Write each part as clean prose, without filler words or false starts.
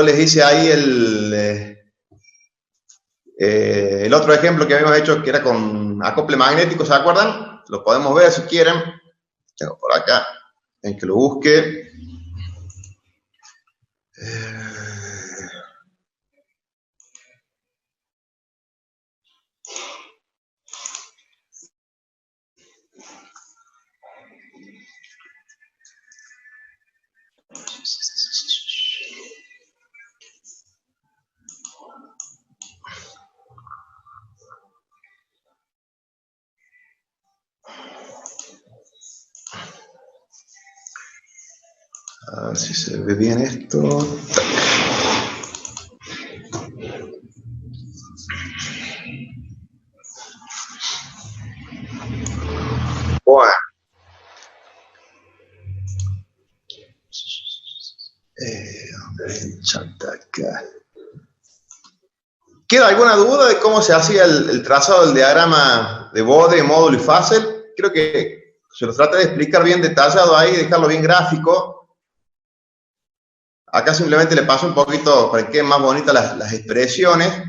les hice ahí el otro ejemplo que habíamos hecho, que era con acople magnético, ¿se acuerdan? Lo podemos ver si quieren. Tengo por acá, en que lo busque. A ver si se ve bien esto. Bueno. ¿Dónde chat acá? ¿Queda alguna duda de cómo se hacía el trazado del diagrama de bode, módulo y fase? Creo que se los trata de explicar bien detallado ahí, dejarlo bien gráfico. Acá simplemente le paso un poquito para que queden más bonitas las expresiones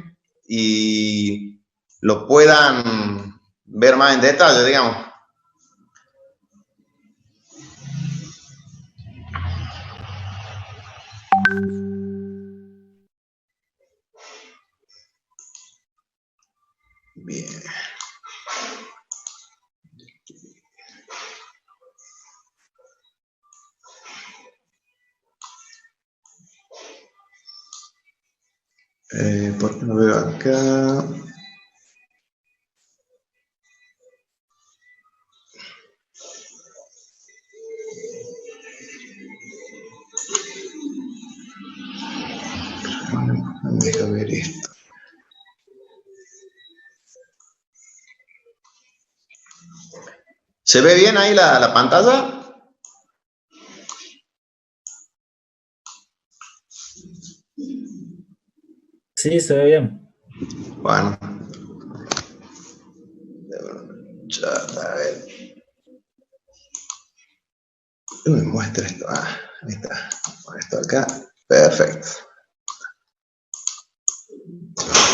y lo puedan ver más en detalle, digamos. Bien. ¿Por qué no veo acá? Deja ver esto. ¿Se ve bien ahí la pantalla? Sí, se ve bien. Bueno. A ver. ¿Qué me muestra esto? Ah, ahí está. Pon esto acá. Perfecto.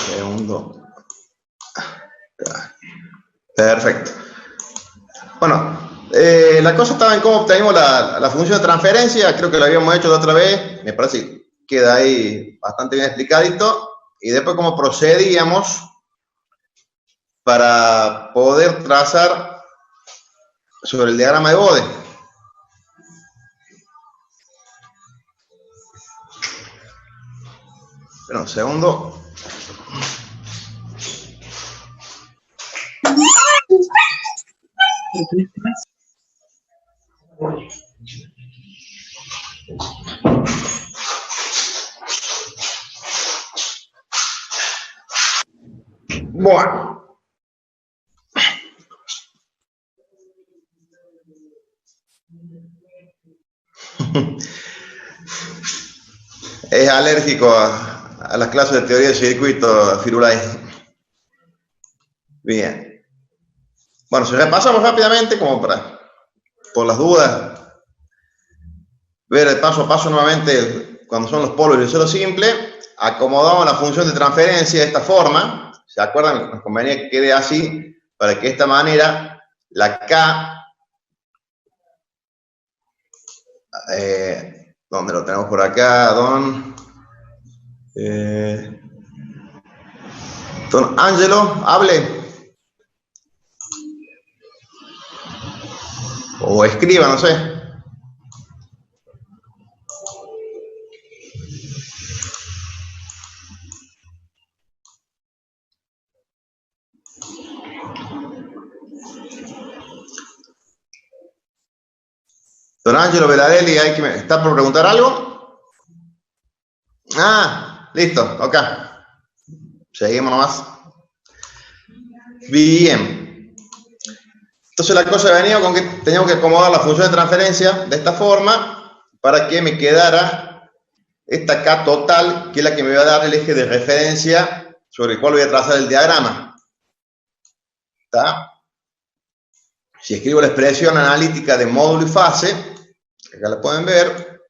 Segundo. Perfecto. Bueno, la cosa estaba en cómo obtenemos la función de transferencia. Creo que lo habíamos hecho la otra vez. Me parece que queda ahí bastante bien explicadito. Y después cómo procedíamos para poder trazar sobre el diagrama de bode. Espera un segundo. Bueno. Es alérgico a las clases de teoría de circuito, Firulai. Bien. Bueno, si repasamos rápidamente, como por las dudas, ver el paso a paso nuevamente cuando son los polos y el cero simple, acomodamos la función de transferencia de esta forma. ¿Se acuerdan? Nos convenía que quede así para que de esta manera la K, ¿dónde lo tenemos por acá? Don Angelo, hable. O escriba, no sé. Don Angelo Velarelli, ¿está por preguntar algo? Ah, listo, ok. Seguimos nomás. Bien. Entonces la cosa venía con que teníamos que acomodar la función de transferencia de esta forma para que me quedara esta K total, que es la que me va a dar el eje de referencia sobre el cual voy a trazar el diagrama. ¿Está? Si escribo la expresión analítica de módulo y fase, acá la pueden ver,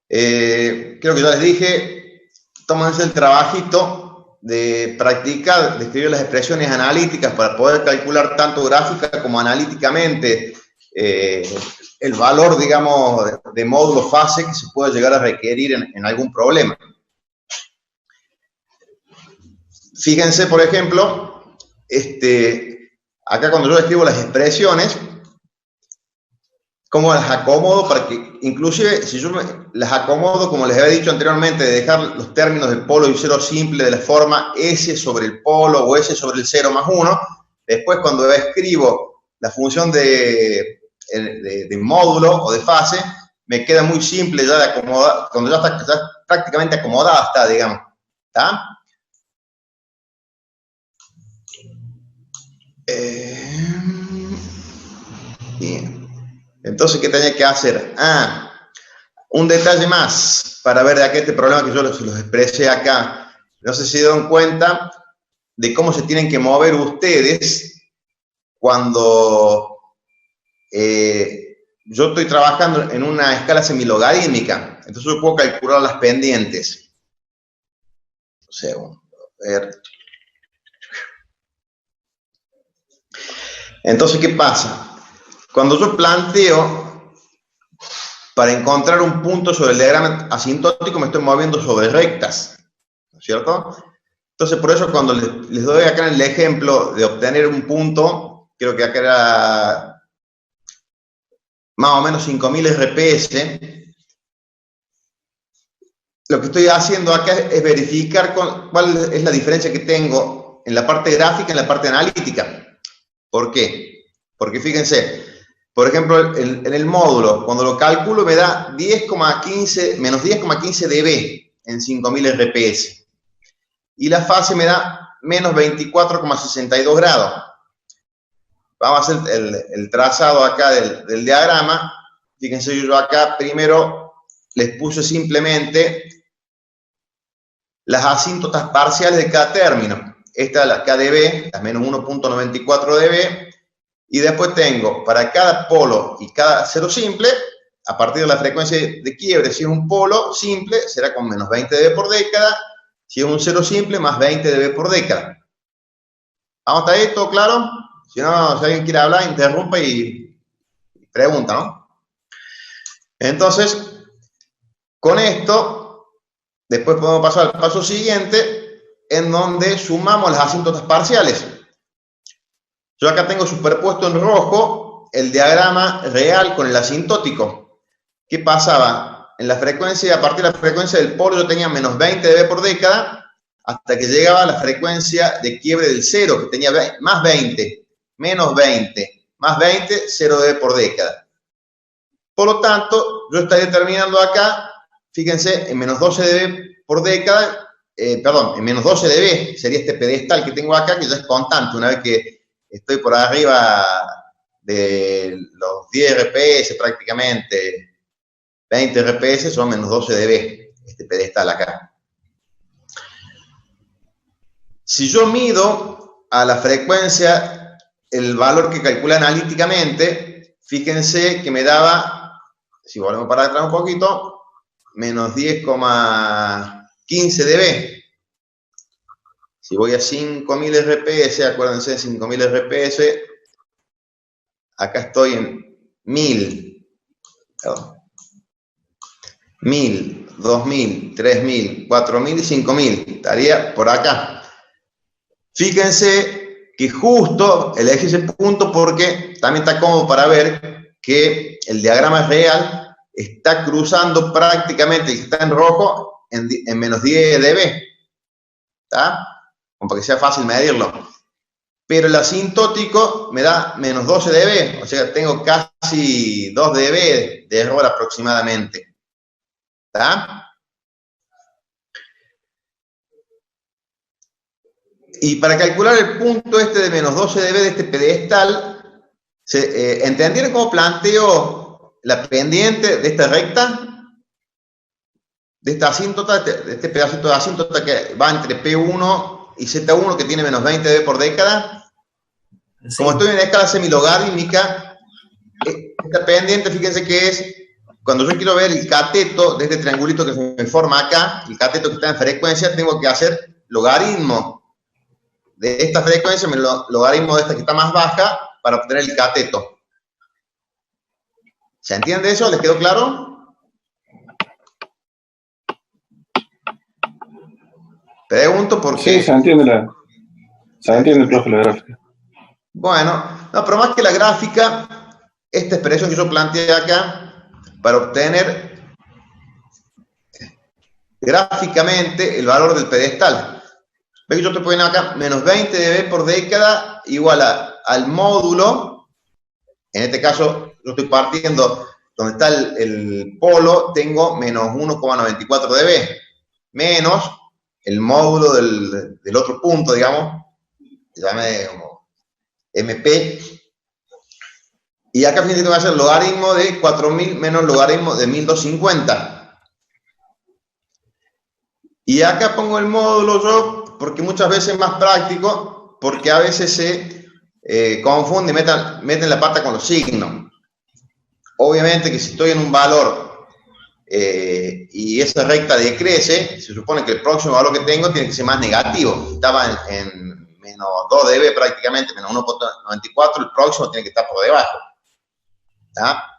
Creo que ya les dije, tómense el trabajito de practicar, de escribir las expresiones analíticas para poder calcular tanto gráfica como analíticamente el valor, digamos, de módulo fase que se puede llegar a requerir en algún problema. Fíjense, por ejemplo, acá cuando yo escribo las expresiones, cómo las acomodo para que, inclusive, si yo las acomodo, como les había dicho anteriormente, de dejar los términos del polo y cero simple de la forma S sobre el polo o S sobre el 0 más 1, después cuando escribo la función de módulo o de fase, me queda muy simple ya de acomodar, cuando ya está prácticamente acomodada está, digamos. ¿Está? Bien. Entonces, ¿qué tenía que hacer? Un detalle más para ver de aquí este problema que yo los expresé acá. No sé si se dieron cuenta de cómo se tienen que mover ustedes cuando yo estoy trabajando en una escala semilogarítmica. Entonces yo puedo calcular las pendientes. Un segundo. A ver. Entonces, ¿qué pasa? Cuando yo planteo para encontrar un punto sobre el diagrama asintótico, me estoy moviendo sobre rectas, ¿no es cierto? Entonces, por eso cuando les doy acá en el ejemplo de obtener un punto, creo que acá era más o menos 5000 RPS, lo que estoy haciendo acá es verificar cuál es la diferencia que tengo en la parte gráfica y en la parte analítica. ¿Por qué? Porque fíjense, por ejemplo, en el módulo, cuando lo calculo me da menos 10,15 dB en 5000 RPS. Y la fase me da menos 24,62 grados. Vamos a hacer el trazado acá del diagrama. Fíjense, yo acá primero les puse simplemente las asíntotas parciales de cada término. Esta es la KdB, la menos 1,94 dB. Y después tengo para cada polo y cada cero simple, a partir de la frecuencia de quiebre, si es un polo simple, será con menos 20 dB por década. Si es un cero simple, más 20 dB por década. ¿Vamos hasta ahí? ¿Todo claro? Si no, si alguien quiere hablar, interrumpa y pregunta, ¿no? Entonces, con esto, después podemos pasar al paso siguiente, en donde sumamos las asíntotas parciales. Yo acá tengo superpuesto en rojo el diagrama real con el asintótico. ¿Qué pasaba? En la frecuencia, a partir de la frecuencia del polo, yo tenía menos 20 dB por década, hasta que llegaba a la frecuencia de quiebre del cero, que tenía más 20, menos 20, más 20, 0 dB por década. Por lo tanto, yo estaría terminando acá, fíjense, en menos 12 dB por década, en menos 12 dB sería este pedestal que tengo acá, que ya es constante, una vez que estoy por arriba de los 10 RPS prácticamente, 20 RPS son menos 12 dB, este pedestal acá. Si yo mido a la frecuencia el valor que calcula analíticamente, fíjense que me daba, si volvemos para atrás un poquito, menos 10,15 dB. Si voy a 5000 RPS, acuérdense de 5000 RPS, acá estoy en 1000, perdón, 1000, 2000, 3000, 4000 y 5000, estaría por acá. Fíjense que justo elegí ese punto porque también está cómodo para ver que el diagrama real está cruzando prácticamente, y está en rojo, en menos 10 dB, ¿está? Como para que sea fácil medirlo. Pero el asintótico me da menos 12 dB, o sea, tengo casi 2 dB de error aproximadamente. ¿Está? Y para calcular el punto este de menos 12 dB de este pedestal, ¿entendieron cómo planteo la pendiente de esta recta? De esta asíntota, de este pedacito de asíntota que va entre P1 y Z1, que tiene menos 20 dB por década. Sí. Como estoy en escala semilogarítmica, esta pendiente, fíjense que es cuando yo quiero ver el cateto de este triangulito que se me forma acá, el cateto que está en frecuencia, tengo que hacer logaritmo de esta frecuencia, logaritmo de esta que está más baja, para obtener el cateto. ¿Se entiende eso? ¿Les quedó claro? Pregunto por qué. Sí, se entiende, profe, la gráfica. Bueno, no, pero más que la gráfica, esta expresión que yo planteé acá, para obtener gráficamente el valor del pedestal. Ve que yo estoy poniendo acá menos 20 dB por década igual al módulo. En este caso, yo estoy partiendo donde está el polo, tengo menos 1,94 dB, menos el módulo del otro punto, digamos, se llama como MP. Y acá fíjense que va a ser logaritmo de 4000 menos logaritmo de 1250. Y acá pongo el módulo yo, porque muchas veces es más práctico, porque a veces se confunde y meten la pata con los signos. Obviamente que si estoy en un valor y esa recta decrece, se supone que el próximo valor que tengo tiene que ser más negativo. Estaba en menos 2 dB prácticamente, menos 1,94, el próximo tiene que estar por debajo. ¿Está?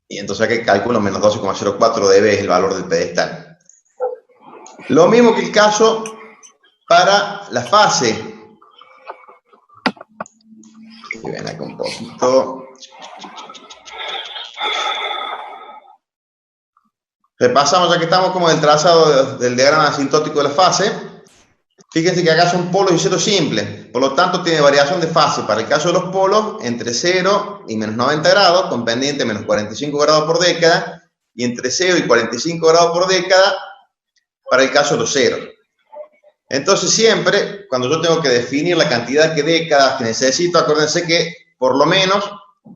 Y entonces aquí calculo menos 12,04 dB es el valor del pedestal. Lo mismo que el caso para la fase. Ven acá un poquito. Repasamos, ya que estamos como en el trazado del diagrama asintótico de la fase. Fíjense que acá son polos y ceros simples, por lo tanto tiene variación de fase para el caso de los polos entre 0 y menos 90 grados, con pendiente menos 45 grados por década, y entre 0 y 45 grados por década para el caso de los ceros. Entonces siempre, cuando yo tengo que definir la cantidad de décadas que necesito, acuérdense que por lo menos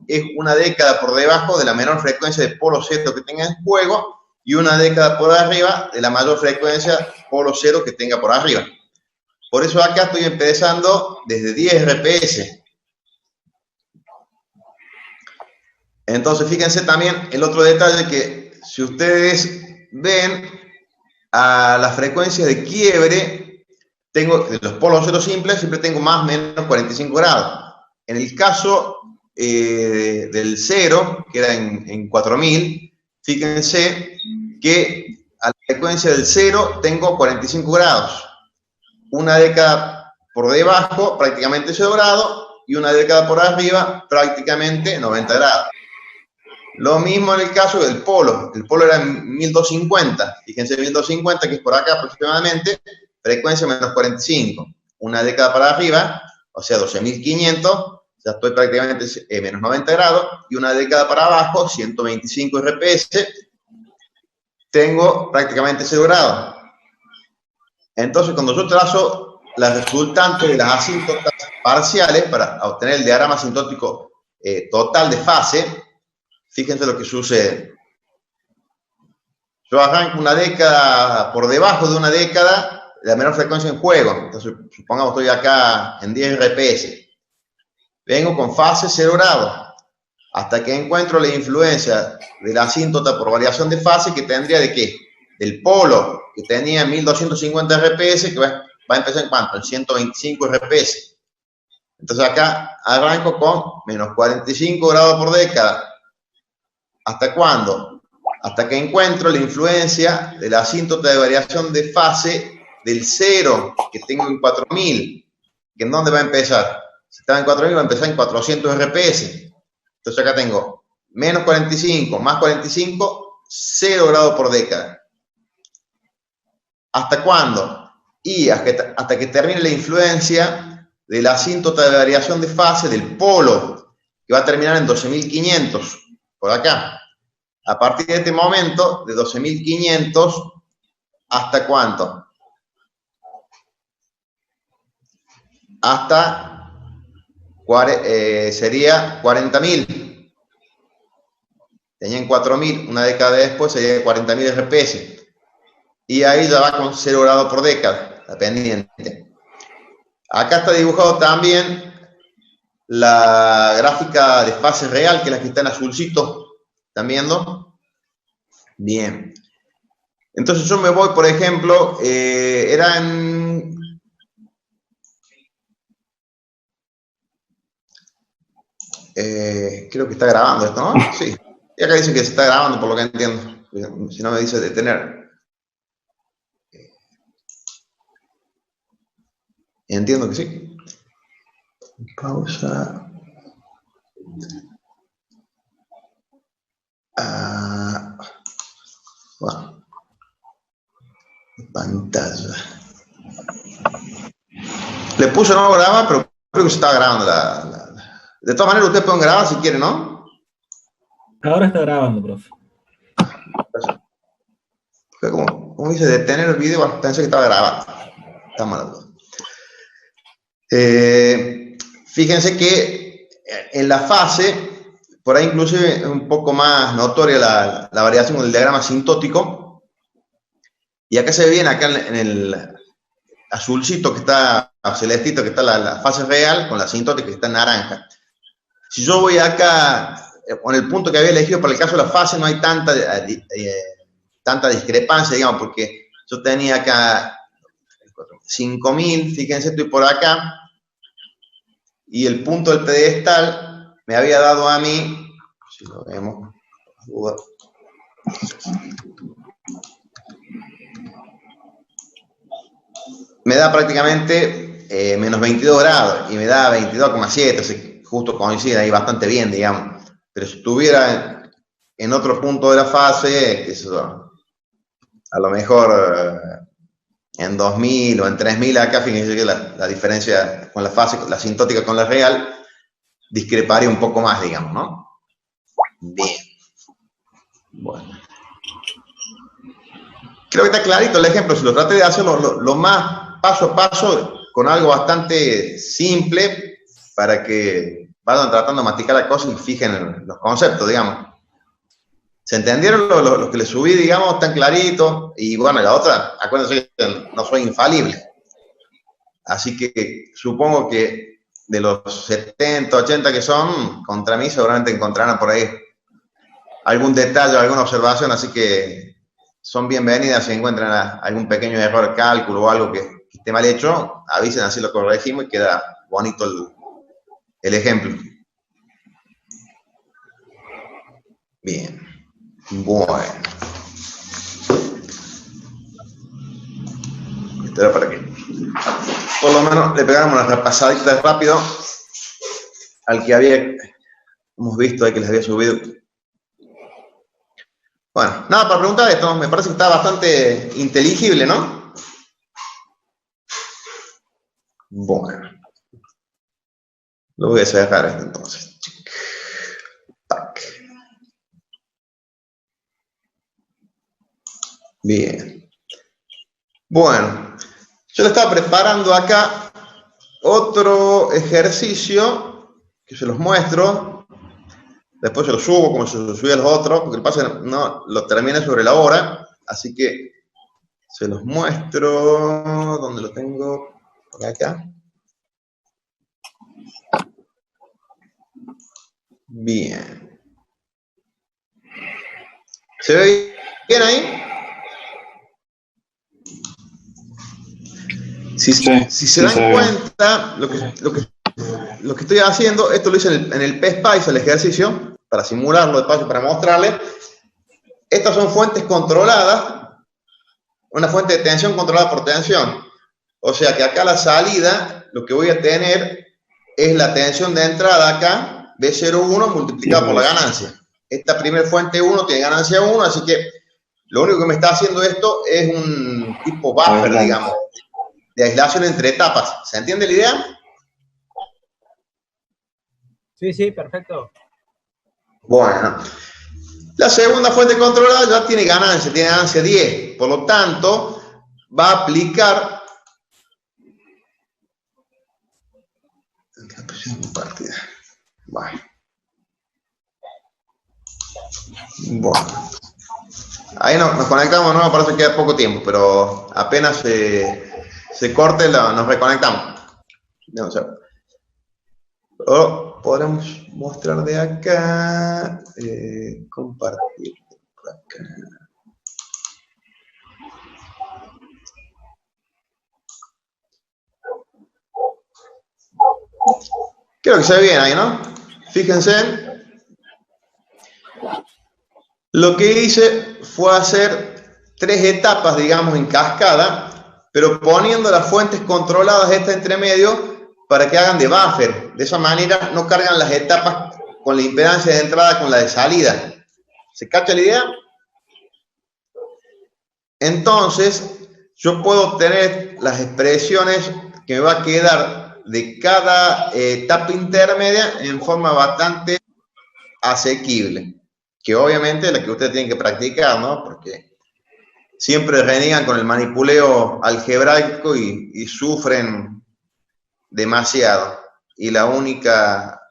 es una década por debajo de la menor frecuencia de polo cero que tenga en juego y una década por arriba de la mayor frecuencia polo cero que tenga por arriba. Por eso acá estoy empezando desde 10 RPS. Entonces fíjense también el otro detalle que si ustedes ven a la frecuencia de quiebre, tengo de los polos cero simples, siempre tengo más o menos 45 grados. En el caso del cero, que era en 4000, fíjense que a la frecuencia del cero tengo 45 grados. Una década por debajo, prácticamente 0 grados, y una década por arriba, prácticamente 90 grados. Lo mismo en el caso del polo. El polo era en 1250. Fíjense, 1250, que es por acá aproximadamente, frecuencia menos 45. Una década para arriba, o sea, 12.500, ya estoy prácticamente menos 90 grados, y una década para abajo, 125 RPS, tengo prácticamente 0 grados. Entonces, cuando yo trazo las resultantes de las asíntotas parciales para obtener el diagrama asintótico total de fase, fíjense lo que sucede. Yo arranco una década por debajo de una década, la menor frecuencia en juego. Entonces, supongamos estoy acá en 10 RPS. Vengo con fase 0 grados, hasta que encuentro la influencia de la asíntota por variación de fase, que tendría de qué? Del polo, que tenía 1250 RPS, que va a empezar en cuánto? En 125 RPS. Entonces acá arranco con menos 45 grados por década. ¿Hasta cuándo? Hasta que encuentro la influencia de la asíntota de variación de fase del 0, que tengo en 4000. ¿Que en dónde va a empezar? Si estaba en 4000, va a empezar en 400 RPS. Entonces acá tengo menos 45 más 45, 0 grados por década. ¿Hasta cuándo? Y hasta que termine la influencia de la asíntota de variación de fase del polo, que va a terminar en 12.500, por acá. A partir de este momento, de 12.500, ¿hasta cuánto? Hasta sería 40.000. Tenían 4.000, una década después sería 40.000 RPS. Y ahí ya va con 0 grados por década, la pendiente. Acá está dibujado también la gráfica de fase real, que es la que está en azulcito. ¿Están viendo? Bien. Entonces yo me voy, por ejemplo, creo que está grabando esto, ¿no? Sí. Y acá dice que se está grabando, por lo que entiendo. Si no me dice detener. Entiendo que sí. Pausa. Bueno. Pantalla. Le puse no grabar, pero creo que se está grabando De todas maneras, ustedes pueden grabar si quieren, ¿no? Ahora está grabando, profe. Como dice detener el video, pensé que estaba grabando. Está mal. Fíjense que en la fase, por ahí inclusive es un poco más notoria la variación del diagrama sintótico. Y acá se ve bien, acá en el azulcito que está, celestito que está la fase real, con la sintótica que está en naranja. Si yo voy acá, con el punto que había elegido para el caso de la fase, no hay tanta discrepancia, digamos, porque yo tenía acá 5000, fíjense, estoy por acá, y el punto del pedestal me había dado a mí, si lo vemos, me da prácticamente menos 22 grados, y me da 22,7, o sea, justo coincide ahí bastante bien, digamos. Pero si estuviera en otro punto de la fase, eso, a lo mejor en 2000 o en 3000 acá, fíjense que la diferencia con la fase, la sintótica con la real, discreparía un poco más, digamos, ¿no? Bien. Bueno. Creo que está clarito el ejemplo, si lo traté de hacerlo lo más paso a paso, con algo bastante simple, para que vayan tratando de masticar la cosa y fijen los conceptos, digamos. ¿Se entendieron lo que les subí, digamos? Tan clarito. Y bueno, la otra, acuérdense que no soy infalible. Así que supongo que de los 70, 80 que son, contra mí seguramente encontrarán por ahí algún detalle, alguna observación, así que son bienvenidas si encuentran algún pequeño error de cálculo o algo que esté mal hecho, avisen, así lo corregimos y queda bonito el ejemplo. Bien. Bueno. Esto era para que por lo menos le pegáramos una repasadita rápido al que hemos visto ahí que les había subido. Bueno, nada para preguntar esto, me parece que está bastante inteligible, ¿no? Bueno. Lo voy a dejar esto entonces. Tac. Bien. Bueno, yo le estaba preparando acá otro ejercicio que se los muestro. Después se los subo como se los subí a los otros, porque el pase no lo terminé sobre la hora, así que se los muestro. ¿Dónde lo tengo? Por acá. Bien. ¿Se ve bien ahí? Si se dan cuenta, lo que estoy haciendo, esto lo hice en el PSPICE, el ejercicio, para simularlo despacio, para mostrarles. Estas son fuentes controladas, una fuente de tensión controlada por tensión. O sea que acá la salida, lo que voy a tener es la tensión de entrada acá, B01 multiplicado por la ganancia. Esta primera fuente 1 tiene ganancia 1, así que lo único que me está haciendo esto es un tipo buffer, digamos, de aislación entre etapas. ¿Se entiende la idea? Sí, perfecto. Bueno, la segunda fuente controlada ya tiene ganancia 10. Por lo tanto, va a aplicar bueno. Ahí nos conectamos, no, parece que queda poco tiempo, pero apenas se corte, nos reconectamos. No, o sea, O podremos mostrar de acá, compartir por acá. Creo que se ve bien ahí, ¿no? Fíjense. Lo que hice fue hacer 3 etapas, digamos, en cascada, pero poniendo las fuentes controladas estas entre medio para que hagan de buffer. De esa manera no cargan las etapas con la impedancia de entrada con la de salida. ¿Se cacha la idea? Entonces, yo puedo obtener las expresiones que me va a quedar de cada etapa intermedia en forma bastante asequible, que obviamente es la que ustedes tienen que practicar, ¿no? Porque siempre reniegan con el manipuleo algebraico y sufren demasiado. Y la única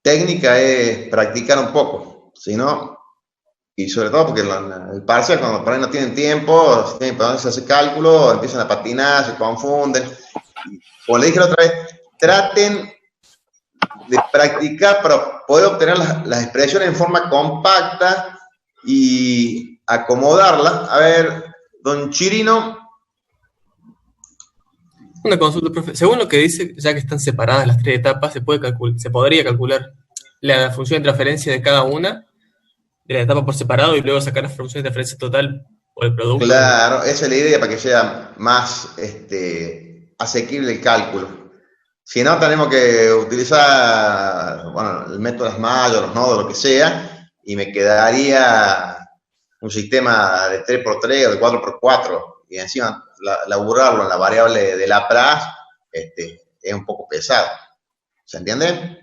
técnica es practicar un poco, si no, y sobre todo porque el parcial, cuando por ahí no tienen tiempo, si tienen que hacer cálculo, empiezan a patinar, se confunden. Como le dije la otra vez, traten de practicar para poder obtener las expresiones en forma compacta y acomodarlas. A ver, don Chirino. Una consulta, profe. Según lo que dice, ya que están separadas las 3 etapas, se podría calcular la función de transferencia de cada una de la etapa por separado y luego sacar la función de transferencia total por el producto. Claro, esa es la idea para que sea más asequible el cálculo. Si no, tenemos que utilizar, bueno, el método de las mallas, los nodos, lo que sea, y me quedaría un sistema de 3x3 o de 4x4, y encima laburarlo en la variable de Laplace es un poco pesado. ¿Se entiende?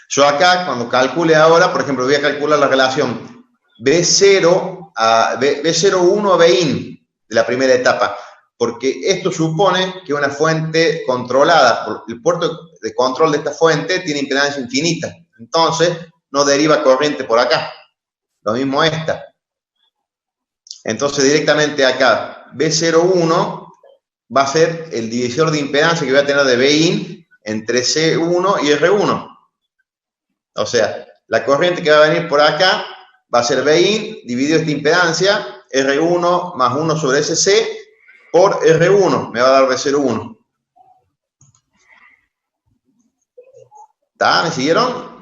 Yo acá, cuando calcule ahora, por ejemplo, voy a calcular la relación B0 a B01 a Bin de la primera etapa, porque esto supone que una fuente controlada, el puerto de control de esta fuente tiene impedancia infinita, entonces no deriva corriente por acá. Lo mismo esta. Entonces directamente acá, B01 va a ser el divisor de impedancia que voy a tener de Bin entre C1 y R1. O sea, la corriente que va a venir por acá va a ser Bin dividido esta impedancia, R1 más 1 sobre SC por R1, me va a dar B01. ¿Está? ¿Me siguieron?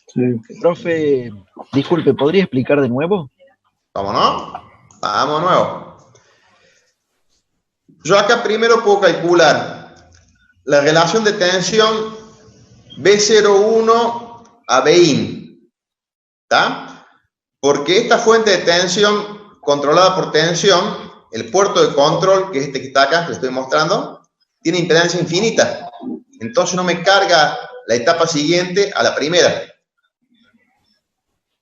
Sí. Profe, disculpe, ¿podría explicar de nuevo? ¿Cómo no? Vamos de nuevo. Yo acá primero puedo calcular la relación de tensión B01 a Bin. ¿Está? Porque esta fuente de tensión controlada por tensión, el puerto de control, que es este que está acá, que le estoy mostrando, tiene impedancia infinita. Entonces no me carga la etapa siguiente a la primera.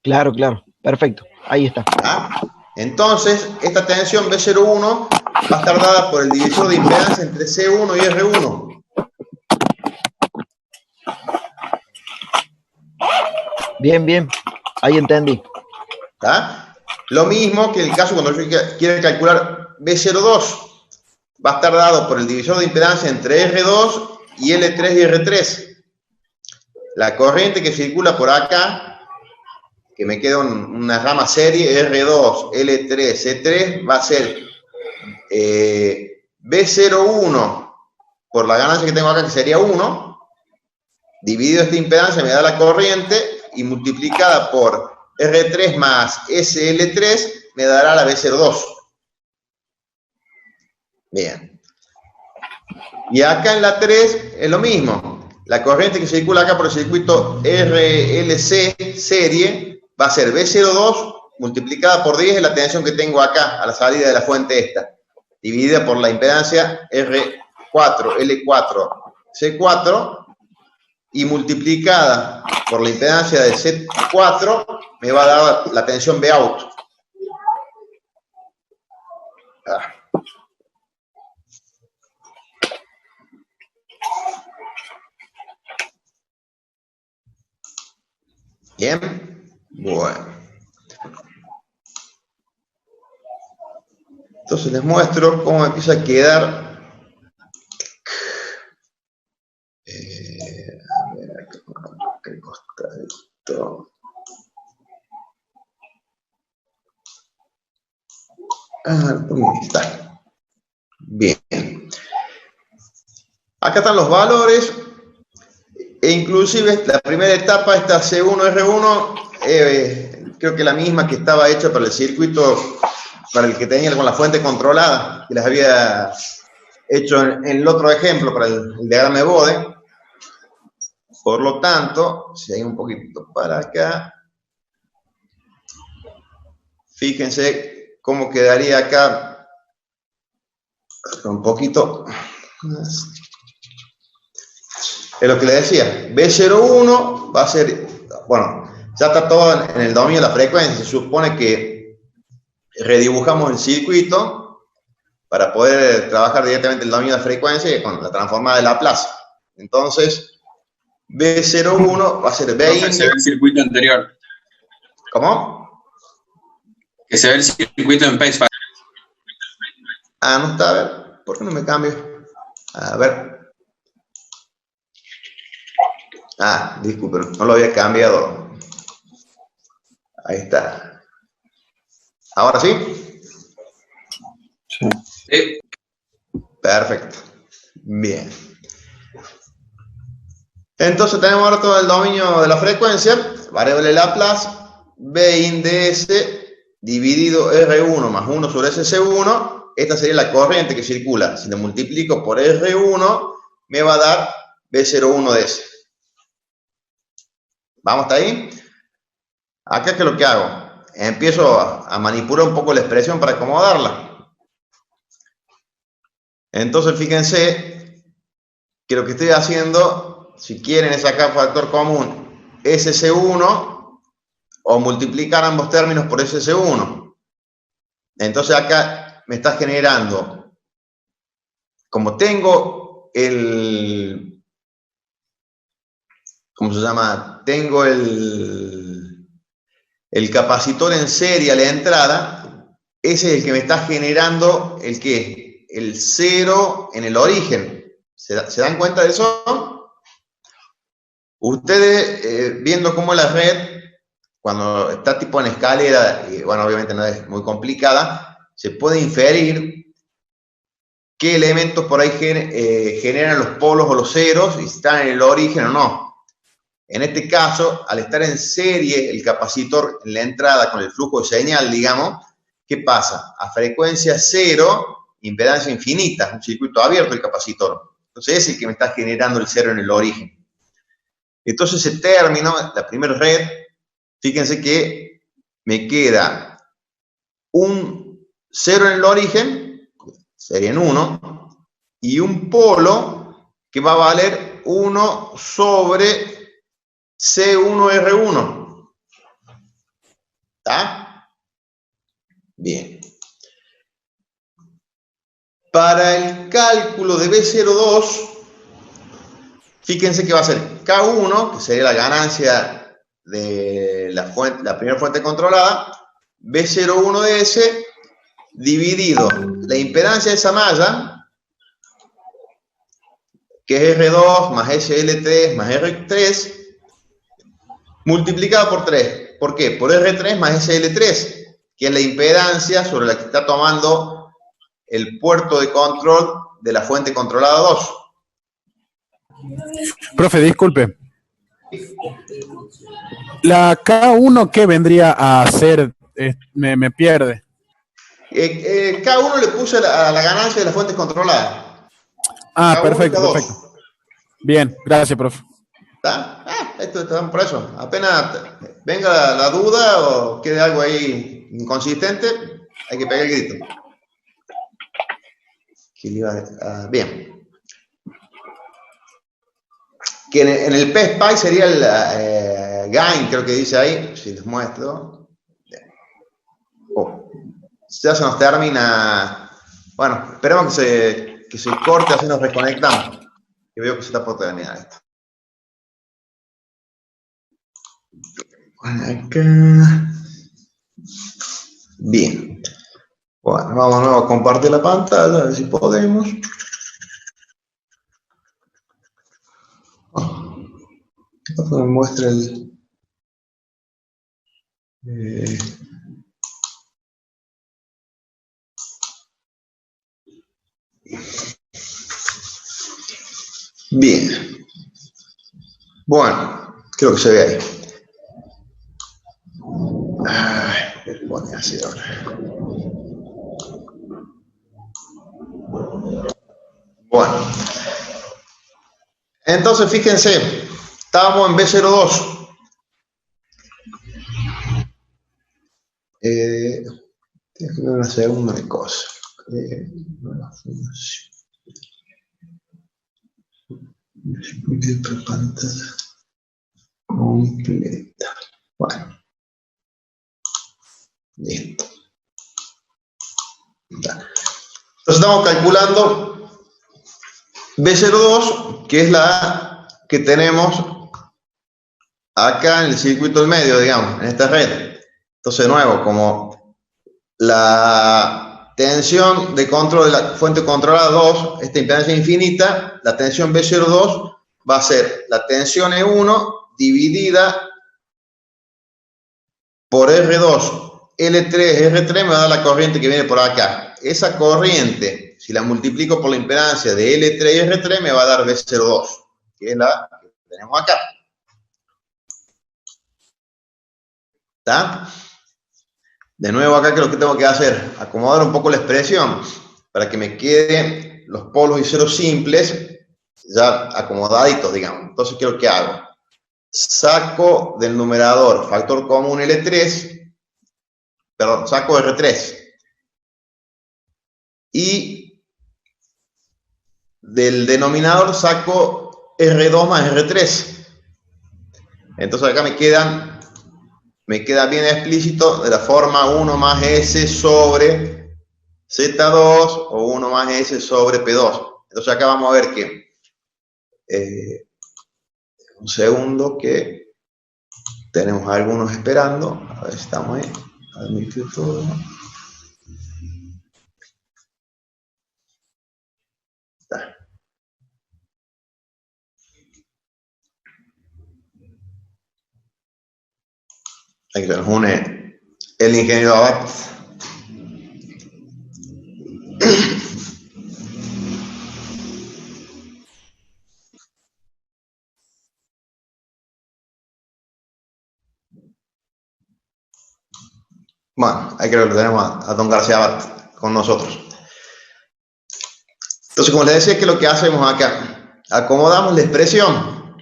Claro, claro, perfecto, ahí está. ¿Ah? Entonces, esta tensión B01 va a estar dada por el divisor de impedancia entre C1 y R1. Bien, bien, ahí entendí. ¿Ah? Lo mismo que el caso cuando yo quiero calcular B02. Va a estar dado por el divisor de impedancia entre R2 y L3 y R3. La corriente que circula por acá, que me queda una rama serie, R2, L3, C3, va a ser B01 por la ganancia que tengo acá, que sería 1, dividido esta impedancia me da la corriente, y multiplicada por R3 más SL3 me dará la B02. Bien. Y acá en la 3 es lo mismo. La corriente que circula acá por el circuito RLC serie va a ser B02 multiplicada por 10 es la tensión que tengo acá a la salida de la fuente esta, dividida por la impedancia R4, L4, C4 y multiplicada por la impedancia de C4 me va a dar la tensión Bout. Bien, bueno. Entonces les muestro cómo empieza a quedar ¿Dónde está? Bien. Acá están los valores. E inclusive la primera etapa, esta C1R1, creo que la misma que estaba hecha para el circuito, para el que tenía con la fuente controlada, que les había hecho en el otro ejemplo, para el diagrama de Bode. Por lo tanto, si hay un poquito para acá, fíjense cómo quedaría acá, un poquito más. Es lo que le decía, B01 va a ser, bueno, ya está todo en el dominio de la frecuencia. Se supone que redibujamos el circuito para poder trabajar directamente el dominio de la frecuencia con la transformada de Laplace. Entonces, B01 va a ser B. Que se ve el circuito anterior. ¿Cómo? Que se ve el circuito en PaceFile. Ah, no está, a ver, ¿por qué no me cambio? A ver. Ah, disculpe, no lo había cambiado. Ahí está. ¿Ahora sí? Sí. Sí. Perfecto. Bien. Entonces tenemos ahora todo el dominio de la frecuencia, variable Laplace, B in ds dividido R1 más 1 sobre SC1. Esta sería la corriente que circula. Si lo multiplico por R1, me va a dar B01 ds. ¿Vamos hasta ahí? Acá, ¿qué es lo que hago? Empiezo a manipular un poco la expresión para acomodarla. Entonces, fíjense que lo que estoy haciendo, si quieren, es sacar factor común SC1 o multiplicar ambos términos por SC1. Entonces, acá me está generando, como tengo el... ¿Cómo se llama? Tengo el capacitor en serie a la entrada. Ese es el que me está generando el ¿qué? El 0 en el origen. ¿Se dan cuenta de eso? Ustedes, viendo cómo la red, cuando está tipo en escalera, y bueno, obviamente no es muy complicada, se puede inferir qué elementos por ahí generan los polos o los ceros, y si están en el origen o no. En este caso, al estar en serie el capacitor en la entrada con el flujo de señal, digamos, ¿qué pasa? A frecuencia cero, impedancia infinita, un circuito abierto el capacitor. Entonces es el que me está generando el cero en el origen. Entonces ese término, la primera red, fíjense que me queda un cero en el origen, sería en 1, y un polo que va a valer 1 sobre C1R1. ¿Está? Bien. Para el cálculo de B02, fíjense que va a ser K1, que sería la ganancia de la primera fuente controlada, B01 de S, dividido la impedancia de esa malla, que es R2 más SL3 más R3, multiplicado por 3. ¿Por qué? Por R3 más SL3, que es la impedancia sobre la que está tomando el puerto de control de la fuente controlada 2. Profe, disculpe. La K1, ¿qué vendría a ser? Me pierde. K1 le puse a la ganancia de las fuentes controladas. Ah, K1 perfecto, K2. perfecto. Bien, gracias, profe. ¿Está? Esto está por eso. Apenas venga la duda o quede algo ahí inconsistente, hay que pegar el grito. Bien. Que en el PSPI sería el gain, creo que dice ahí, si les muestro. Ya se nos termina. Bueno, esperemos que se corte, así nos reconectamos. Que veo que se está por terminar esto. Acá. Bien. Bueno, vamos de nuevo a compartir la pantalla, a ver si podemos. Me muestra el... Bien. Bueno, creo que se ve ahí. Ay, ¿qué pone así ahora? Bueno. Entonces, fíjense, estábamos en B02. Tengo que ver una segunda de cosas. Pantalla completa. Bueno. Listo. Entonces estamos calculando B02, que es la que tenemos acá en el circuito del medio, digamos, en esta red. Entonces, de nuevo, como la tensión de control de la fuente controlada 2, esta impedancia infinita, la tensión B02 va a ser la tensión E1 dividida por R2, L3, R3 me va a dar la corriente que viene por acá. Esa corriente, si la multiplico por la impedancia de L3 y R3, me va a dar B02, que es la que tenemos acá. ¿Está? De nuevo acá, ¿qué es lo que tengo que hacer? Acomodar un poco la expresión para que me queden los polos y ceros simples ya acomodaditos, digamos. Entonces, ¿qué es lo que hago? Saco del numerador factor común L3, perdón, saco R3. Y del denominador saco R2 más R3. Entonces acá me queda bien explícito de la forma 1 más S sobre Z2 o 1 más S sobre P2. Entonces acá vamos a ver que un segundo que tenemos algunos esperando. A ver si estamos ahí. Admitir todo. Está. Aquí se nos une el ingeniero Abad. Bueno, ahí creo que lo tenemos a don García Abad con nosotros. Entonces, como les decía, ¿qué es lo que hacemos acá? Acomodamos la expresión.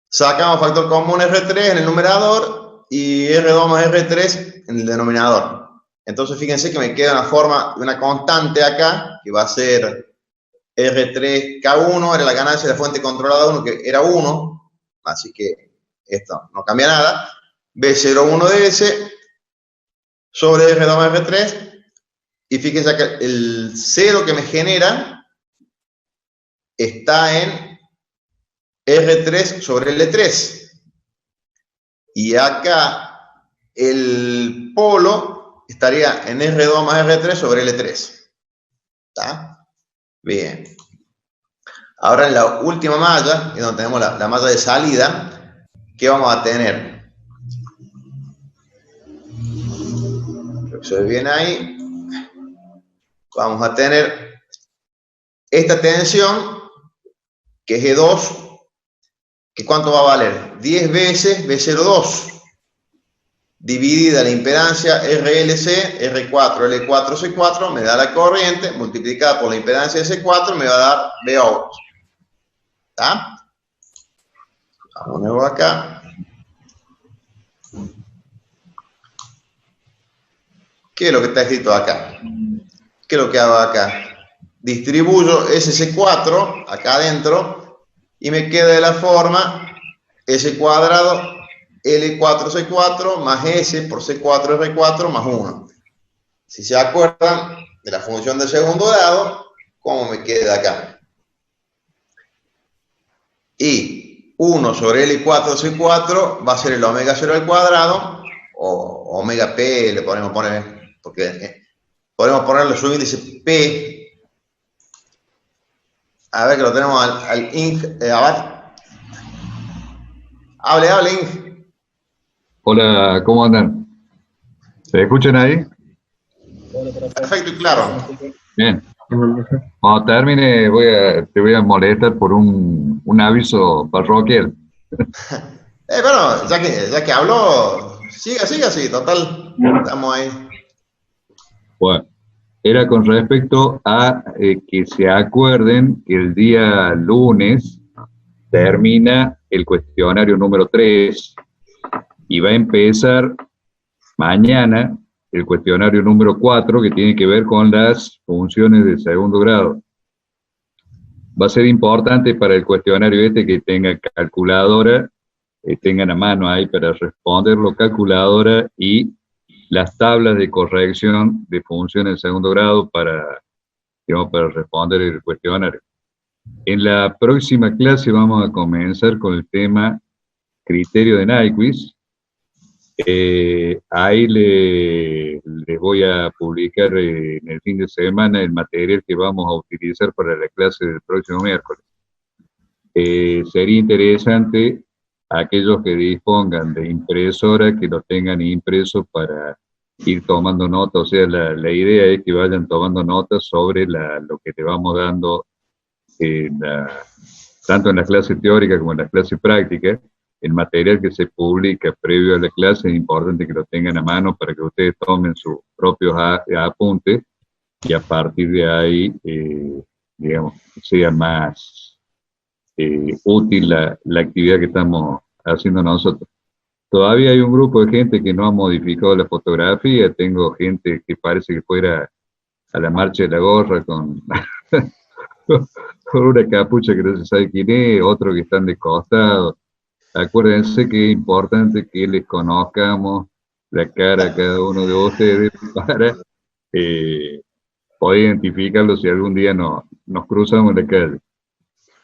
Sacamos factor común R3 en el numerador y R2 más R3 en el denominador. Entonces, fíjense que me queda una forma de una constante acá, que va a ser R3K1, era la ganancia de la fuente controlada 1, que era 1, así que esto no cambia nada. B01 de S sobre R2 más R3. Y fíjense que el 0 que me genera está en R3 sobre L3. Y acá el polo estaría en R2 más R3 sobre L3. ¿Está? Bien. Ahora en la última malla, es donde tenemos la malla de salida, ¿qué vamos a tener? Creo que se ve bien ahí. Vamos a tener esta tensión, que es E2, que ¿cuánto va a valer? 10 veces B02, dividida la impedancia RLC, R4, L4, C4, me da la corriente, multiplicada por la impedancia de C4, me va a dar B8. ¿Está? Vamos de nuevo acá. ¿Qué es lo que está escrito acá? ¿Qué es lo que hago acá? Distribuyo SC4 acá adentro y me queda de la forma S cuadrado L4C4 más S por C4R4 más 1. Si se acuerdan de la función del segundo grado, ¿cómo me queda acá? Y 1 sobre L4C4 va a ser el omega 0 al cuadrado, o omega P le podemos poner, porque podemos ponerle su índice P. A ver que lo tenemos al Ing. Abad. Hable, Ing. Hola, ¿cómo andan? ¿Se escuchan ahí? Perfecto y claro. Bien. Cuando termine, te voy a molestar por un aviso parroquial. Bueno, ya que habló, siga así, total, estamos ahí. Bueno, era con respecto a que se acuerden que el día lunes termina el cuestionario número 3 y va a empezar mañana el cuestionario número 4, que tiene que ver con las funciones de segundo grado. Va a ser importante para el cuestionario que tenga calculadora, tengan a mano ahí para responderlo, calculadora y las tablas de corrección de funciones de segundo grado para responder el cuestionario. En la próxima clase vamos a comenzar con el tema criterio de Nyquist. Ahí les voy a publicar en el fin de semana el material que vamos a utilizar para la clase del próximo miércoles. Sería interesante aquellos que dispongan de impresora que lo tengan impreso para ir tomando notas. O sea, la idea es que vayan tomando notas sobre lo que te vamos dando tanto en la clase teórica como en la clase práctica. El material que se publica previo a la clase es importante que lo tengan a mano para que ustedes tomen sus propios apuntes y a partir de ahí, sea más útil la actividad que estamos haciendo nosotros. Todavía hay un grupo de gente que no ha modificado la fotografía. Tengo gente que parece que fuera a la marcha de la gorra con una capucha que no se sabe quién es, otros que están de costado. Acuérdense que es importante que les conozcamos la cara a cada uno de ustedes para poder identificarlo si algún día nos cruzamos en la calle.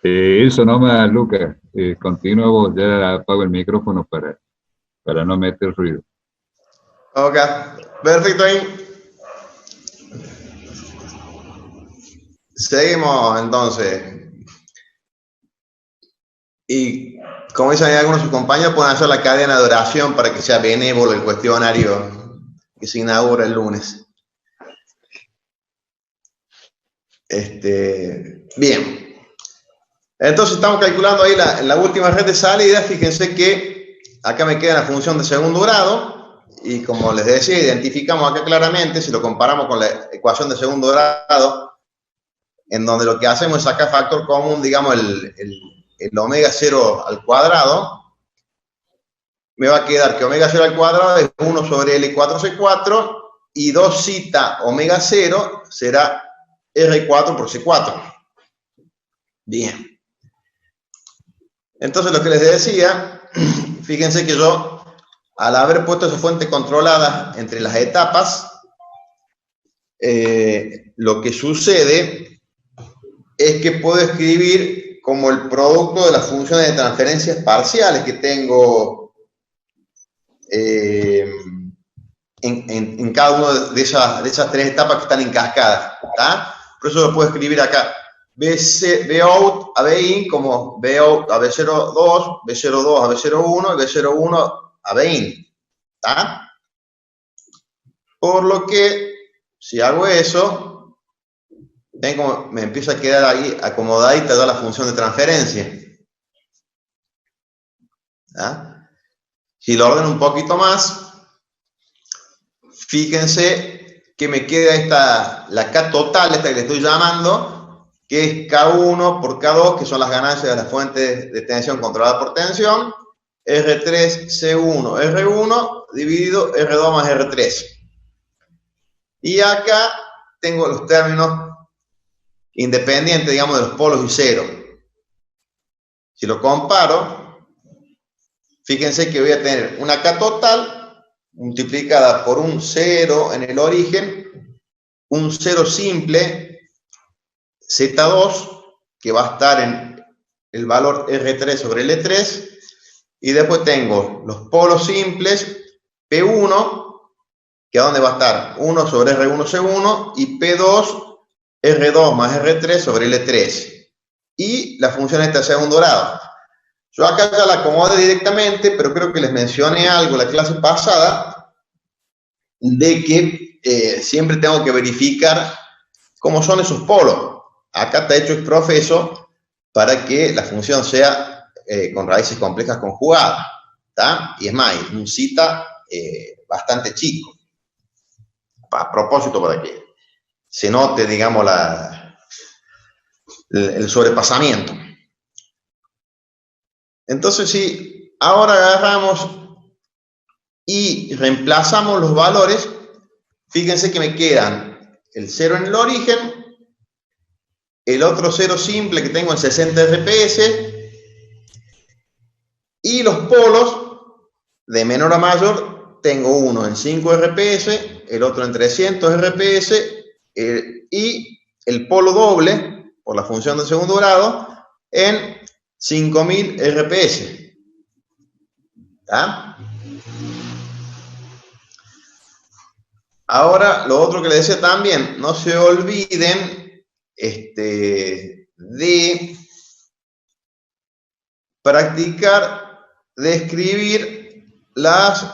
Eso nomás, Lucas. Continúa vos, ya apago el micrófono para no meter ruido. Ok, perfecto ahí. Seguimos entonces. Y como dicen algunos de sus compañeros, pueden hacer la cadena de oración para que sea benévolo el cuestionario que se inaugura el lunes. Bien. Entonces estamos calculando ahí la última red de salida. Fíjense que acá me queda la función de segundo grado. Y como les decía, identificamos acá claramente, si lo comparamos con la ecuación de segundo grado, en donde lo que hacemos es sacar factor común, digamos, el omega 0 al cuadrado, me va a quedar que omega 0 al cuadrado es 1 sobre L4C4 y 2 zeta omega 0 será R4 por C4. Bien. Entonces lo que les decía, fíjense que yo, al haber puesto esa fuente controlada entre las etapas, lo que sucede es que puedo escribir como el producto de las funciones de transferencias parciales que tengo en cada una de esas tres etapas que están en cascada. ¿Tá? Por eso lo puedo escribir acá. Bout a Bin como Bout a B02, B02 a B01 y B01 a Bin. ¿Tá? Por lo que, si hago eso, ven como me empieza a quedar ahí acomodadita toda la función de transferencia. ¿Ah? Si lo ordeno un poquito más, fíjense que me queda la K total, esta que le estoy llamando, que es K1 por K2, que son las ganancias de las fuentes de tensión controlada por tensión, R3, C1, R1, dividido R2 más R3. Y acá tengo los términos independiente, digamos, de los polos y cero. Si lo comparo, fíjense que voy a tener una K total multiplicada por un 0 en el origen, un 0 simple, Z2, que va a estar en el valor R3 sobre L3, y después tengo los polos simples, P1, que a dónde va a estar 1 sobre R1C1, y P2, R2 más R3 sobre L3. Y la función esta de segundo grado. Yo acá ya la acomodé directamente, pero creo que les mencioné algo la clase pasada, de que siempre tengo que verificar cómo son esos polos. Acá está hecho exprofeso para que la función sea con raíces complejas conjugadas, ¿tá? Y es más, un cita bastante chico. A propósito, para que se note, digamos, el sobrepasamiento. Entonces, si ahora agarramos y reemplazamos los valores, fíjense que me quedan el 0 en el origen, el otro 0 simple que tengo en 60 RPS, y los polos de menor a mayor, tengo uno en 5 RPS, el otro en 300 RPS, y el polo doble, por la función de segundo grado, en 5000 RPS. ¿Tá? Ahora, lo otro que les decía también, no se olviden de practicar, de escribir las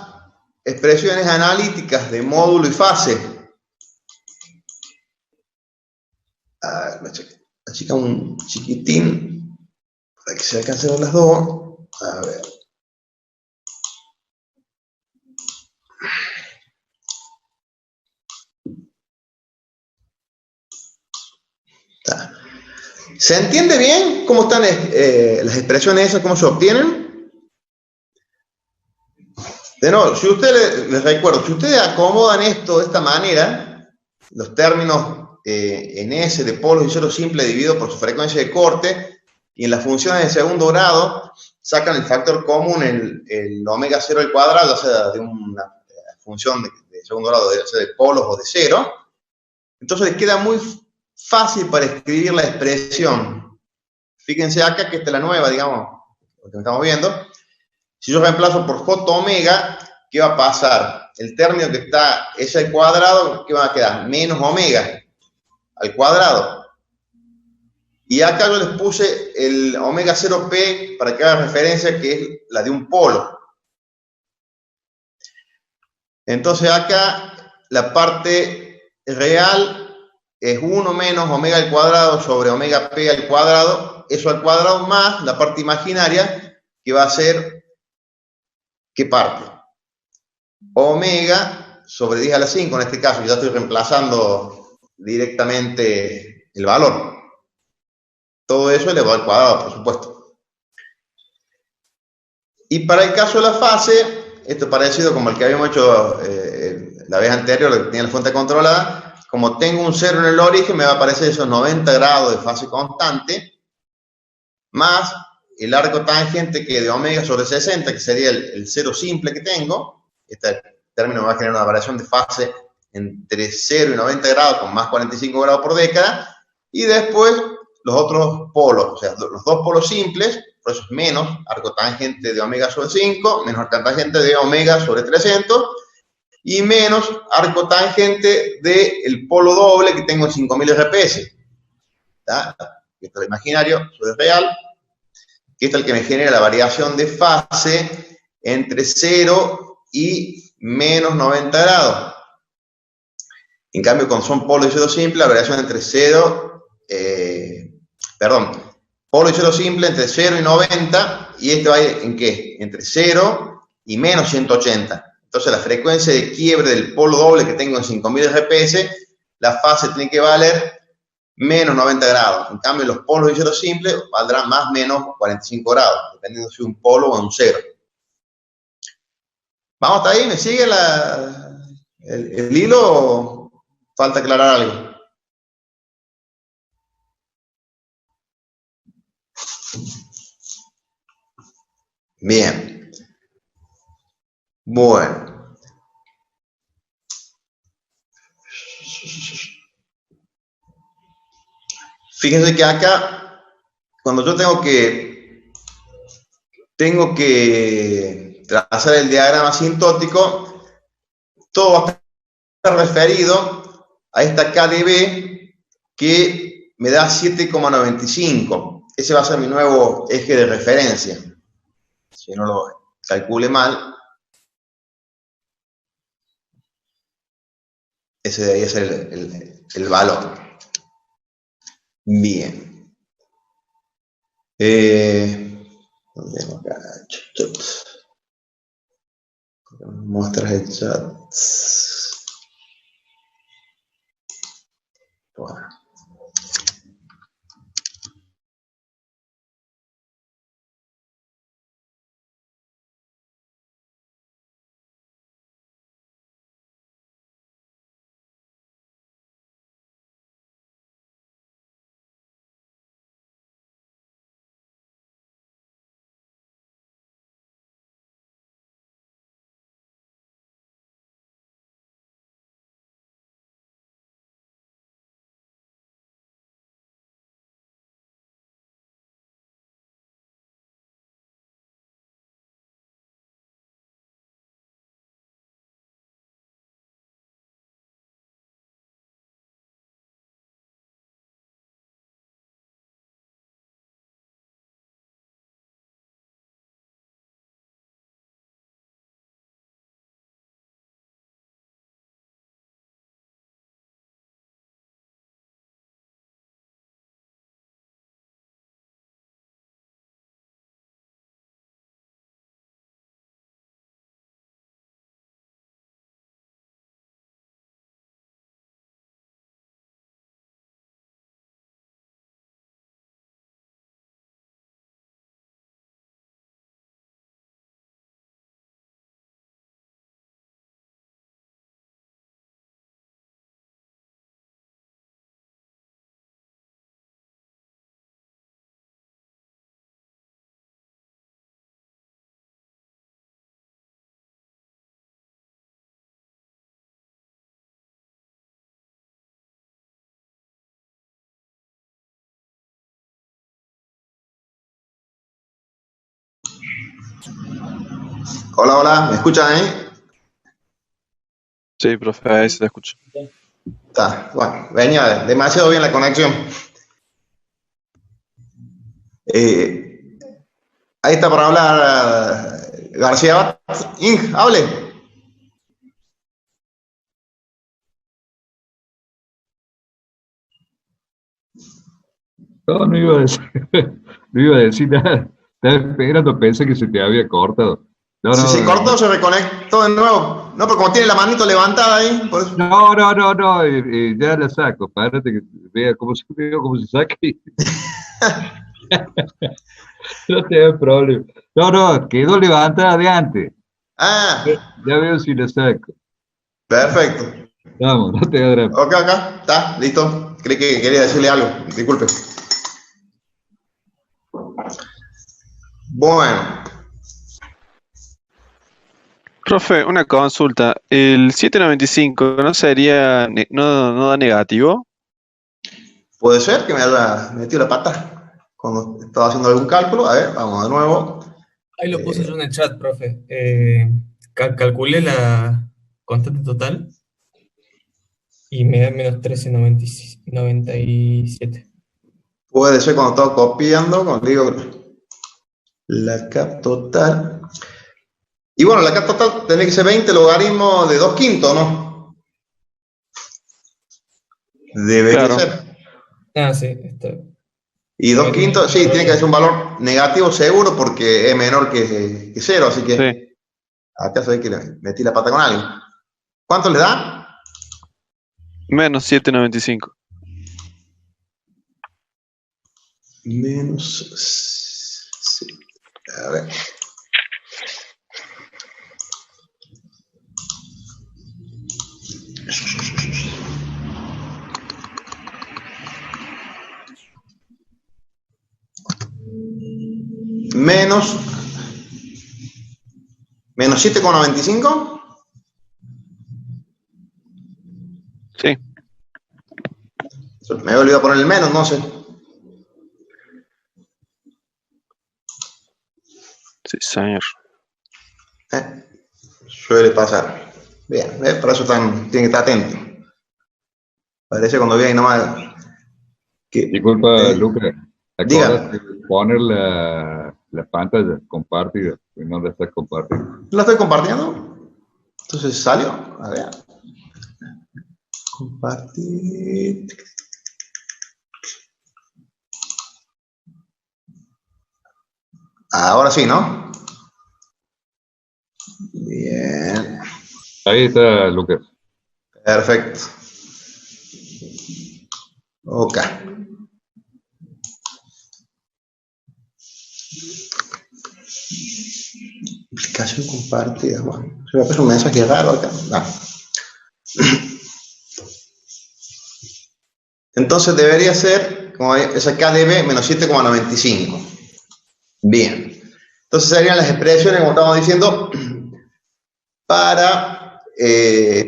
expresiones analíticas de módulo y fase. A ver, achica un chiquitín para que se alcance a ver las dos. A ver. ¿Se entiende bien cómo están las expresiones esas, cómo se obtienen? De nuevo, si ustedes, les recuerdo, si ustedes acomodan esto de esta manera, los términos en S de polos y cero simple dividido por su frecuencia de corte, y en las funciones de segundo grado, sacan el factor común, el omega 0 al cuadrado, ya sea de una función de segundo grado, ya sea de polos o de cero, entonces les queda muy fácil para escribir la expresión. Fíjense acá que esta es la nueva, digamos, lo que estamos viendo. Si yo reemplazo por J omega, ¿qué va a pasar? El término que está S al cuadrado, ¿qué va a quedar? Menos omega al cuadrado. Y acá yo les puse el omega 0p para que haga referencia que es la de un polo. Entonces acá la parte real es 1 menos omega al cuadrado sobre omega p al cuadrado, eso al cuadrado más la parte imaginaria, que va a ser, ¿qué parte? Omega sobre 10 a la 5, en este caso, ya estoy reemplazando directamente el valor. Todo eso elevado al cuadrado, por supuesto. Y para el caso de la fase, esto es parecido como el que habíamos hecho la vez anterior, que tenía la fuente controlada. Como tengo un 0 en el origen, me va a aparecer esos 90 grados de fase constante, más el arco tangente que de omega sobre 60, que sería el 0 simple que tengo. Este término va a generar una variación de fase entre 0 y 90 grados, con más 45 grados por década. Y después los otros polos, o sea, los dos polos simples, por eso es menos arco tangente de omega sobre 5, menos arco tangente de omega sobre 300, y menos arco tangente del polo doble que tengo en 5000 RPS. ¿Tá? Esto es el imaginario, eso es real, que esto es el que me genera la variación de fase entre 0 y menos 90 grados. En cambio, cuando son polo y cero simple, la variación entre 0, polo y cero simple entre 0 y 90, y este va en ¿qué? Entre 0 y menos 180. Entonces, la frecuencia de quiebre del polo doble que tengo en 5000 RPS, la fase tiene que valer menos 90 grados. En cambio, los polos y cero simple valdrán más o menos 45 grados, dependiendo si es un polo o un cero. ¿Vamos hasta ahí? ¿Me sigue el hilo o falta aclarar algo? Bien. Bueno. Fíjense que acá, cuando yo tengo que trazar el diagrama asintótico, todo va a estar referido a esta KdB que me da 7,95. Ese va a ser mi nuevo eje de referencia. Si no lo calcule mal, ese debería ser el valor. Bien. ¿Dónde tengo acá? Chat. Muestras el chat. Bueno. Hola, hola, ¿me escuchan ahí? Sí, profe, ahí se te escucha. Está, bueno, venía demasiado bien la conexión. Ahí está para hablar García. Ing, hable. No, no iba a decir, no iba a decir nada. Estaba esperando, pensé que se te había cortado. No, Si no, se cortó, se reconectó de nuevo. No, pero como tiene la manito levantada ahí, por eso. no, ya la saco. Párate que vea cómo se saca. No te da problema. No, quedó levantada de antes. Ah, Ya veo si la saco. perfecto. Vamos, no te da drama. Ok, acá, está, listo. Creí que quería decirle algo, disculpe. Bueno, Profe, una consulta. ¿El 795 no sería, no da negativo? puede ser que me haya metido la pata cuando estaba haciendo algún cálculo. A ver, vamos de nuevo. Ahí lo puse yo en el chat, profe. Calculé la constante total y me da menos 13,97. Puede ser cuando estaba copiando, cuando digo la cap total. Y bueno, la cap total tendría que ser 20 logaritmos de 2 quintos, ¿no? Debería Claro. ser. Ah, sí, está. Y 2 quintos, sí, tiene que ser un valor negativo seguro porque es menor que 0, así que Sí. acá se ve que le metí la pata con algo. ¿Cuánto le da? Menos 795. Menos. Sí. A ver. Menos 7,95. Sí. Me he olvidado poner el menos, no sé. Sí, señor. Suele pasar. Bien, por eso tienen que estar atentos. Parece cuando viene nomás que. Disculpa, Lucas. Diga. Acordaste de poner la pantalla compartida, que no la estás compartiendo. ¿La estoy compartiendo? Entonces salió. A ver. Compartir. Ahora sí, ¿no? Bien. Ahí está, Lucas. Perfecto. Ok. Aplicación compartida. Bueno, se me puso un mensaje raro acá. Ah. Entonces debería ser como esa KdB menos 7,95. Bien. Entonces serían las expresiones, como estamos diciendo, para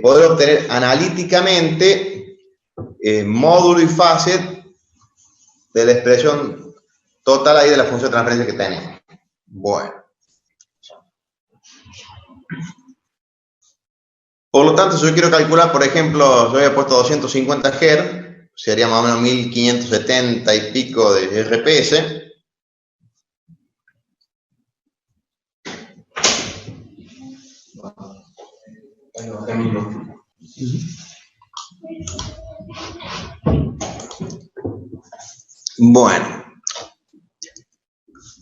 poder obtener analíticamente módulo y facet de la expresión total ahí de la función de transferencia que tenemos. Bueno. Por lo tanto, si yo quiero calcular, por ejemplo, yo había puesto 250 Hz, sería más o menos 1570 y pico de RPS. Bueno.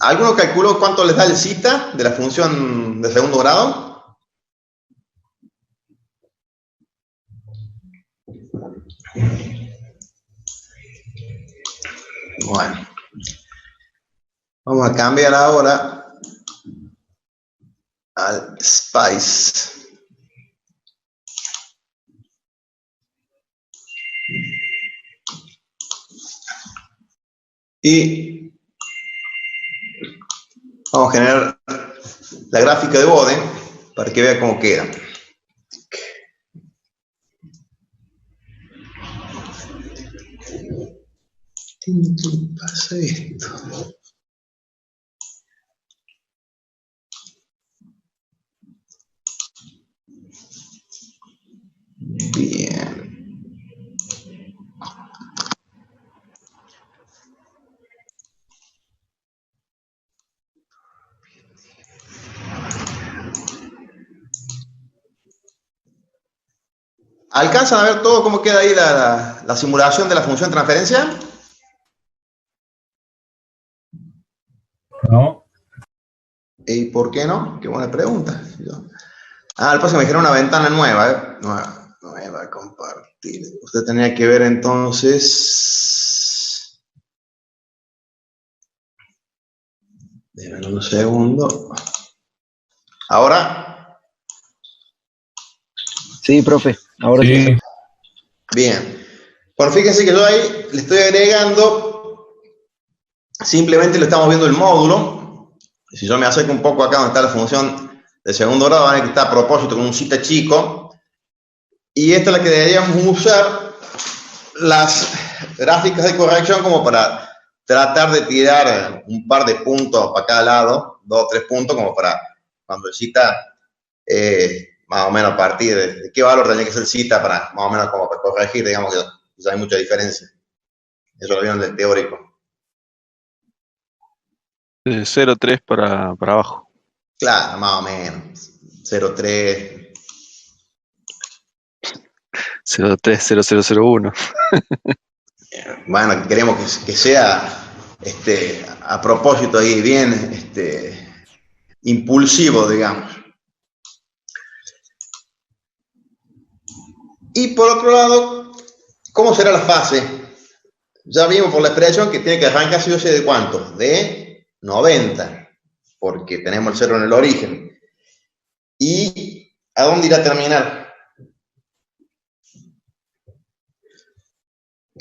¿Alguno calculó cuánto les da el zeta de la función de segundo grado? Bueno. Vamos a cambiar ahora al Spice. Y vamos a generar la gráfica de Bode para que vea cómo queda. ¿Qué pasa esto? Bien. ¿Alcanzan a ver todo cómo queda ahí la simulación de la función de transferencia? No. ¿Y por qué no? Qué buena pregunta. Ah, al paso me dijeron una ventana nueva, nueva, compartir. Usted tenía que ver entonces... Déjame un segundo. ¿Ahora? Sí, profe, ahora sí. Sí. Bien. Bueno, fíjense que yo ahí le estoy agregando, simplemente le estamos viendo el módulo. Si yo me acerco un poco acá donde está la función de segundo grado, van a ver que está a propósito con un zeta chico. Y esta es la que deberíamos usar las gráficas de corrección como para tratar de tirar un par de puntos para cada lado, 2 o 3 puntos, como para cuando el zeta, más o menos a partir de qué valor tenía que ser el zeta para más o menos como para corregir, digamos que ya hay mucha diferencia. Eso lo vieron del teórico. De 0,3 para abajo. Claro, más o menos. 0,3. 0,30001. Bueno, queremos que sea a propósito ahí bien impulsivo, digamos. Y por otro lado, ¿cómo será la fase? Ya vimos por la expresión que tiene que arrancar sí o sí de cuánto, de 90, porque tenemos el 0 en el origen. ¿Y a dónde irá a terminar?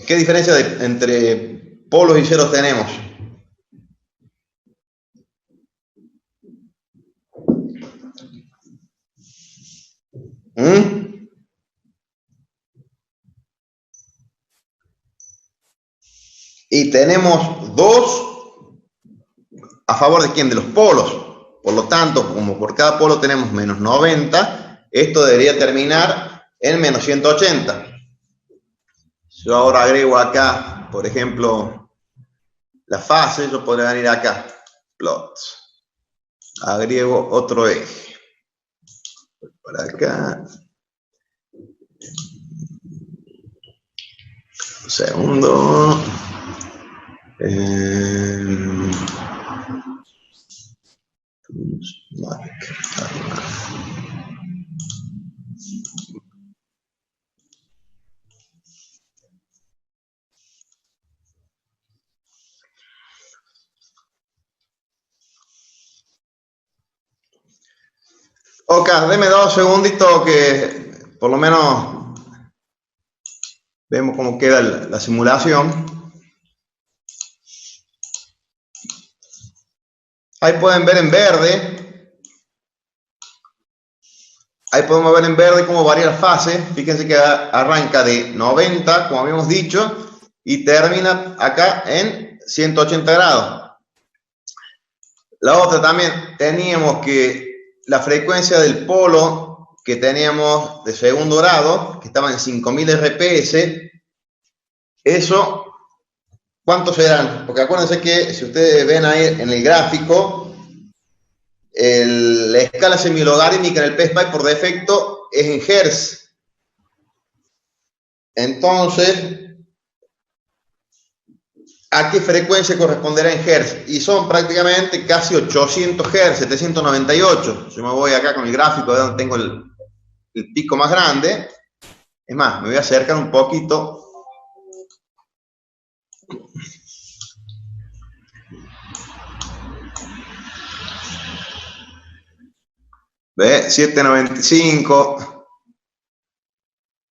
¿Qué diferencia entre polos y ceros tenemos? Y tenemos 2 a favor de quién, de los polos. Por lo tanto, como por cada polo tenemos menos 90, esto debería terminar en menos 180. Yo ahora agrego acá, por ejemplo, la fase, yo podría venir acá, plot. Agrego otro eje. Por acá. Un segundo. Ok, deme 2 segunditos que por lo menos vemos cómo queda la simulación. Ahí pueden ver en verde. Ahí podemos ver en verde cómo varía la fase. Fíjense que arranca de 90, como habíamos dicho, y termina acá en 180 grados. La otra también, teníamos que la frecuencia del polo que teníamos de segundo grado, que estaba en 5000 RPS, eso, ¿cuántos serán? Porque acuérdense que si ustedes ven ahí en el gráfico, la escala semilogarítmica en el PSPI por defecto es en Hz. Entonces, ¿a qué frecuencia corresponderá en Hz? Y son prácticamente casi 800 Hz, 798. Yo me voy acá con el gráfico de donde tengo el pico más grande. Es más, me voy a acercar un poquito. ¿Ve? 795,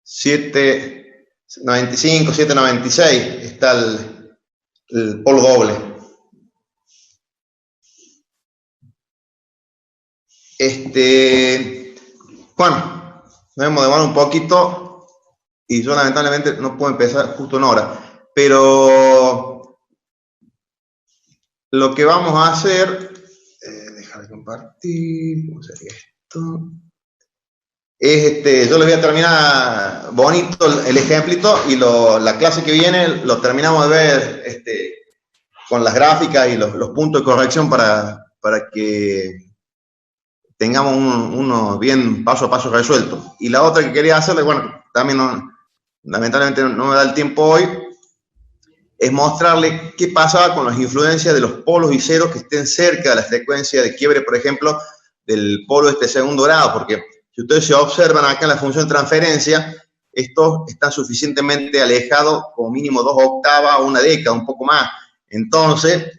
795, 796. Está el polo doble. Bueno, nos hemos demorado un poquito y yo lamentablemente no puedo empezar justo en hora, pero lo que vamos a hacer, dejar de compartir, ¿cómo sería esto? Yo les voy a terminar bonito el ejemplito y la clase que viene lo terminamos de ver con las gráficas y los puntos de corrección para que tengamos uno bien paso a paso resuelto. Y la otra que quería hacerle, bueno, también lamentablemente no me da el tiempo hoy, es mostrarle qué pasaba con las influencias de los polos y ceros que estén cerca de la frecuencia de quiebre, por ejemplo, del polo de segundo grado, porque si ustedes se observan acá en la función de transferencia, estos están suficientemente alejados, como mínimo 2 octavas o 1 década, un poco más. Entonces,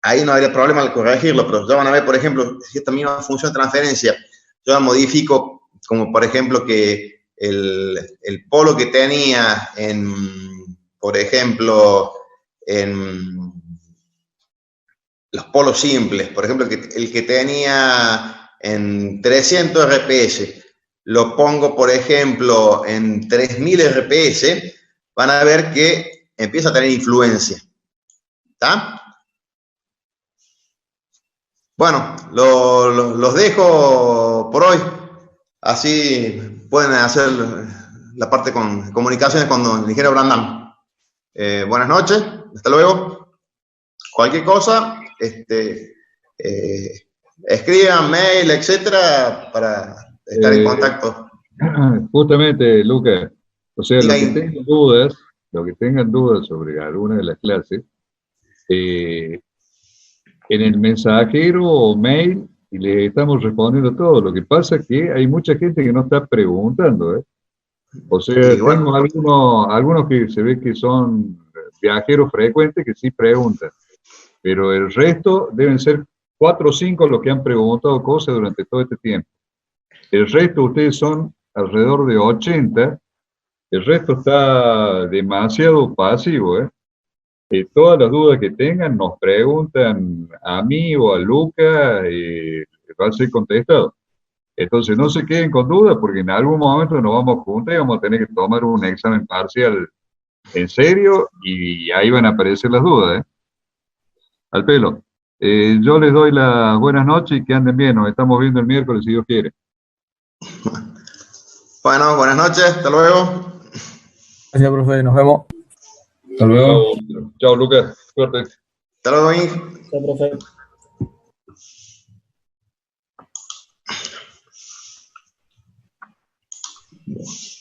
ahí no habría problema al corregirlo, pero ya van a ver, por ejemplo, si esta misma función de transferencia yo la modifico, como por ejemplo que el polo que tenía por ejemplo, en los polos simples, por ejemplo, el que tenía en 300 RPS, lo pongo, por ejemplo, en 3000 RPS, van a ver que empieza a tener influencia. ¿Está? Bueno, los dejo por hoy. Así pueden hacer la parte con comunicaciones con el ingeniero Brandán. Buenas noches, hasta luego. Cualquier cosa, escriban, mail, etcétera, para estar en contacto. Justamente, Lucas, o sea, los que tengan dudas sobre alguna de las clases, en el mensajero o mail, y le estamos respondiendo todo. Lo que pasa es que hay mucha gente que no está preguntando, ¿eh? O sea, Sí, bueno. tengo algunos que se ve que son viajeros frecuentes que sí preguntan, pero el resto deben ser 4 o 5 los que han preguntado cosas durante todo este tiempo. El resto, ustedes son alrededor de 80, el resto está demasiado pasivo, ¿eh? Todas las dudas que tengan nos preguntan a mí o a Luca, va a ser contestado. Entonces no se queden con dudas porque en algún momento nos vamos juntos y vamos a tener que tomar un examen parcial en serio y ahí van a aparecer las dudas, ¿eh? Al pelo. Yo les doy las buenas noches y que anden bien. Nos estamos viendo el miércoles si Dios quiere. Bueno, buenas noches, hasta luego. Gracias, profe, nos vemos. Hasta luego. Chao, Lucas. Suerte. Hasta luego, Ing. Sí, profe. Bueno.